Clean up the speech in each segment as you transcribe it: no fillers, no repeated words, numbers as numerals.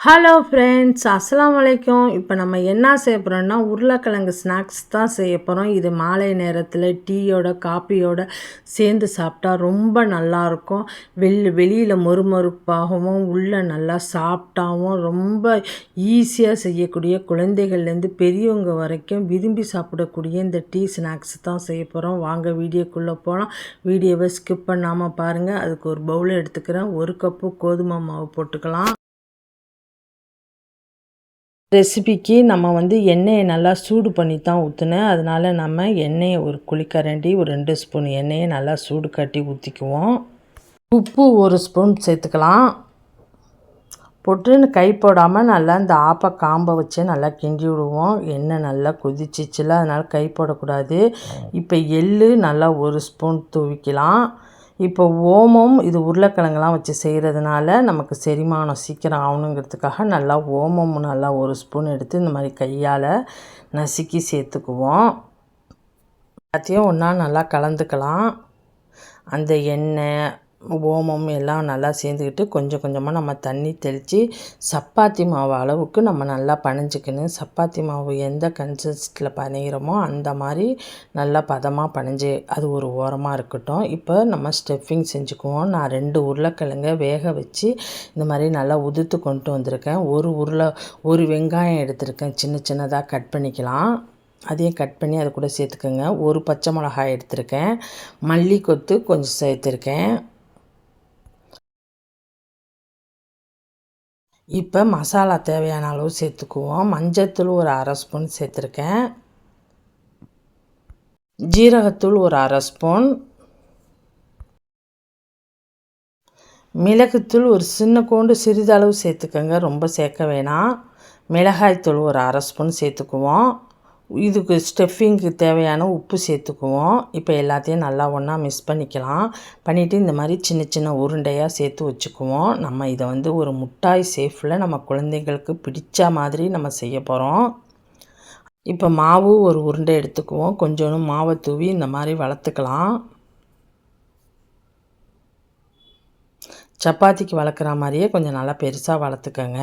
Hello friends, அஸ்ஸலாமு அலைக்கும். இப்போ நம்ம என்ன செய்ய போகிறோம்னா உருளைக்கிழங்கு ஸ்நாக்ஸ் தான் செய்ய போகிறோம். இது மாலை நேரத்தில் டீயோட காப்பியோட சேர்ந்து சாப்பிட்டா ரொம்ப நல்லாயிருக்கும். வெளியில் மொறுமொறுப்பாகவும் உள்ளே நல்லா சாப்பிட்டாவும் ரொம்ப ஈஸியாக செய்யக்கூடிய, குழந்தைகள்லேருந்து பெரியவங்க வரைக்கும் விரும்பி சாப்பிடக்கூடிய இந்த டீ ஸ்நாக்ஸ் தான் செய்ய போகிறோம். வாங்க வீடியோக்குள்ளே போகலாம். வீடியோவை ஸ்கிப் பண்ணாமல் பாருங்கள். அதுக்கு ஒரு பவுல் எடுத்துக்கிறேன். 1 கப்பு கோதுமை மாவு போட்டுக்கலாம். ரெசிபிக்கு நம்ம எண்ணெயை நல்லா சூடு பண்ணி தான் ஊற்றினேன். அதனால் நம்ம எண்ணெயை ஒரு குழிக்கரண்டி ஒரு 2 ஸ்பூன் எண்ணெயை நல்லா சூடு காட்டி ஊற்றிக்குவோம். உப்பு 1 ஸ்பூன் சேர்த்துக்கலாம். போட்டு கை போடாமல் நல்லா இந்த ஆப்ப காம்பை வச்சு நல்லா கிண்டி விடுவோம். எண்ணெய் நல்லா கொதிச்சிச்சுல, அதனால் கை போடக்கூடாது. இப்போ எள்ளு நல்லா 1 ஸ்பூன் தூவிக்கலாம். இப்போ ஓமம், இது உருளைக்கிழங்குலாம் வச்சு செய்கிறதுனால நமக்கு செரிமானம் சீக்கிரம் ஆகணுங்கிறதுக்காக நல்லா ஓமம் நல்லா 1 ஸ்பூன் எடுத்து இந்த மாதிரி கையால் நசுக்கி சேர்த்துக்குவோம். எல்லாத்தையும் ஒன்றா நல்லா கலந்துக்கலாம். அந்த எண்ணெய் ஓமம் எல்லாம் நல்லா சேர்ந்துக்கிட்டு கொஞ்சம் கொஞ்சமாக நம்ம தண்ணி தெளித்து சப்பாத்தி மாவு அளவுக்கு நம்ம நல்லா பனைஞ்சிக்கணும். சப்பாத்தி மாவு எந்த கன்சிஸ்டன்சியில் பனைகிறோமோ அந்த மாதிரி நல்லா பதமாக பனைஞ்சி அது ஒரு ஓரமாக இருக்கட்டும். இப்போ நம்ம ஸ்டஃபிங் செஞ்சுக்குவோம். நான் 2 உருளைக்கிழங்க வேக வச்சு இந்த மாதிரி நல்லா உதுத்து கொண்டு வந்திருக்கேன். ஒரு வெங்காயம் எடுத்திருக்கேன், சின்ன சின்னதாக கட் பண்ணிக்கலாம். அதையும் கட் பண்ணி அது கூட சேர்த்துக்கோங்க. 1 பச்சை மிளகாய் எடுத்திருக்கேன். மல்லி கொத்து கொஞ்சம் சேர்த்துருக்கேன். இப்போ மசாலா தேவையான அளவு சேர்த்துக்குவோம். மஞ்சத்தூள் ஒரு 1/2 ஸ்பூன் சேர்த்துருக்கேன். ஜீரகத்தூள் ஒரு 1/2 ஸ்பூன். மிளகுத்தூள் ஒரு சிறிதளவு சேர்த்துக்கோங்க, ரொம்ப சேர்க்க வேணாம். மிளகாய்த்தூள் ஒரு 1/2 ஸ்பூன் சேர்த்துக்குவோம். இதுக்கு ஸ்டஃபிங்க்கு தேவையான உப்பு சேர்த்துக்குவோம். இப்போ எல்லாத்தையும் நல்லா ஒன்றா மிக்ஸ் பண்ணிவிட்டு இந்த மாதிரி சின்ன சின்ன உருண்டையாக சேர்த்து வச்சுக்குவோம். நம்ம இதை ஒரு முட்டாய் சேஃபில் நம்ம குழந்தைங்களுக்கு பிடிச்ச மாதிரி நம்ம செய்ய போகிறோம். இப்போ மாவு ஒரு உருண்டை எடுத்துக்குவோம். கொஞ்சோண்டு மாவை தூவி இந்த மாதிரி வளர்த்துக்கலாம். சப்பாத்திக்கு வளர்க்குற மாதிரியே கொஞ்சம் நல்லா பெருசாக வளர்த்துக்கோங்க.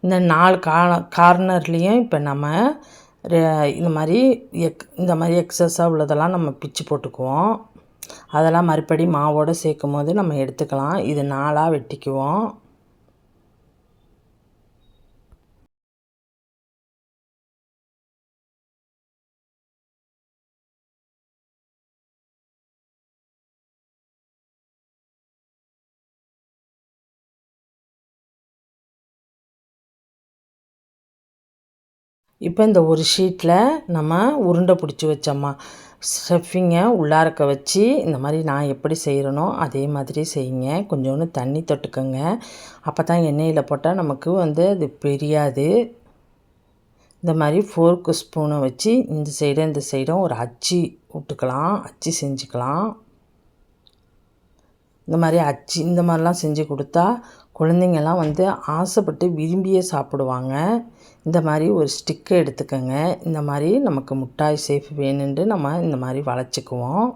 இந்த 4 கார்னர்லேயும் இப்போ நம்ம இந்த மாதிரி எக்ஸஸாக உள்ளதெல்லாம் நம்ம பிச்சு போட்டுக்குவோம். அதெல்லாம் மறுபடி மாவோடு சேர்க்கும் போது நம்ம எடுத்துக்கலாம். இது 4ஆக வெட்டிக்குவோம். இப்போ இந்த ஒரு ஷீட்டில் நம்ம உருண்டை பிடிச்சி வச்சோம்மா ஸ்டஃபிங்கை உள்ளாரக்க வச்சு இந்த மாதிரி நான் எப்படி செய்கிறனோ அதே மாதிரி செய்யுங்க. கொஞ்சோண்டு தண்ணி தொட்டுக்கோங்க. அப்போ தான் எண்ணெயில் போட்டால் நமக்கு அது பிரியாது. இந்த மாதிரி ஃபோர்க்கு ஸ்பூனை வச்சு இந்த சைடும் ஒரு அச்சு விட்டுக்கலாம். அச்சு செஞ்சுக்கலாம். இந்த மாதிரிலாம் செஞ்சு கொடுத்தா குழந்தைங்கள்லாம் ஆசைப்பட்டு விரும்பியே சாப்பிடுவாங்க. இந்த மாதிரி ஒரு ஸ்டிக்கை எடுத்துக்கோங்க. இந்த மாதிரி நமக்கு முட்டாய் சேஃப் வேணுன்ட்டு நம்ம இந்த மாதிரி வளைச்சிக்குவோம்.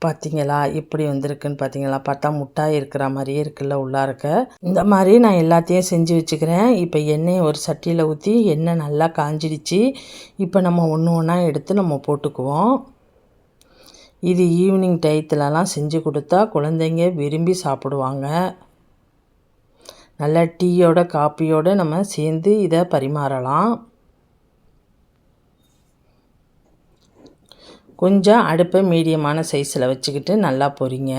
பார்த்தீங்களா எப்படி வந்திருக்குன்னு பார்த்தீங்களா? பார்த்தா முட்டாய் இருக்கிற மாதிரியே இருக்குல்ல உள்ளார்க்க. இந்த மாதிரி நான் எல்லாத்தையும் செஞ்சு வச்சுக்கிறேன். இப்போ எண்ணெயை ஒரு சட்டியில் ஊற்றி எண்ணெய் நல்லா காஞ்சிடுச்சு. இப்போ நம்ம ஒன்று ஒன்றா எடுத்து நம்ம போட்டுக்குவோம். இது ஈவினிங் டயத்துலலாம் செஞ்சு கொடுத்தா குழந்தைங்க விரும்பி சாப்பிடுவாங்க. நல்லா டீயோட காப்பியோடு நம்ம சேர்ந்து இதை பரிமாறலாம். கொஞ்சம் அடுப்பை மீடியமான சைஸில் வச்சுக்கிட்டு நல்லா பொரிங்க.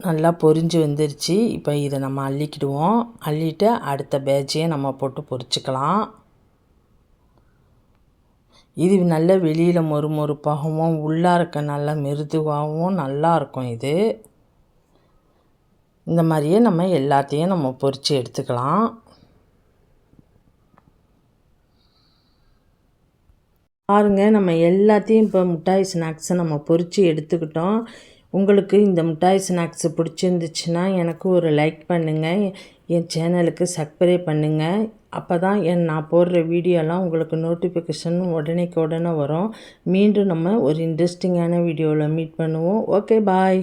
நல்லா பொரிஞ்சு வந்துருச்சு. இப்போ இதை நம்ம அள்ளிக்கிடுவோம். அள்ளிட்டு அடுத்த பேட்சையும் நம்ம போட்டு பொரிச்சுக்கலாம். இது நல்ல வெளியில் மொறுமொறுப்பாகவும் உள்ளார்க்க நல்லா மிருதுவாகவும் நல்லாயிருக்கும். இது இந்த மாதிரியே நம்ம எல்லாத்தையும் நம்ம பொரித்து எடுத்துக்கலாம். பாருங்கள், நம்ம எல்லாத்தையும் இப்போ மிட்டாய் ஸ்நாக்ஸை நம்ம பொரித்து எடுத்துக்கிட்டோம். உங்களுக்கு இந்த மிட்டாய் ஸ்நாக்ஸு பிடிச்சிருந்துச்சுன்னா எனக்கு ஒரு லைக் பண்ணுங்கள், என் சேனலுக்கு சப்ஸ்கிரைப் பண்ணுங்கள். அப்போ தான் நான் போடுற வீடியோலாம் உங்களுக்கு நோட்டிஃபிகேஷன் உடனே வரும். மீண்டும் நம்ம ஒரு இன்ட்ரெஸ்டிங்கான வீடியோவில் மீட் பண்ணுவோம். ஓகே, பாய்.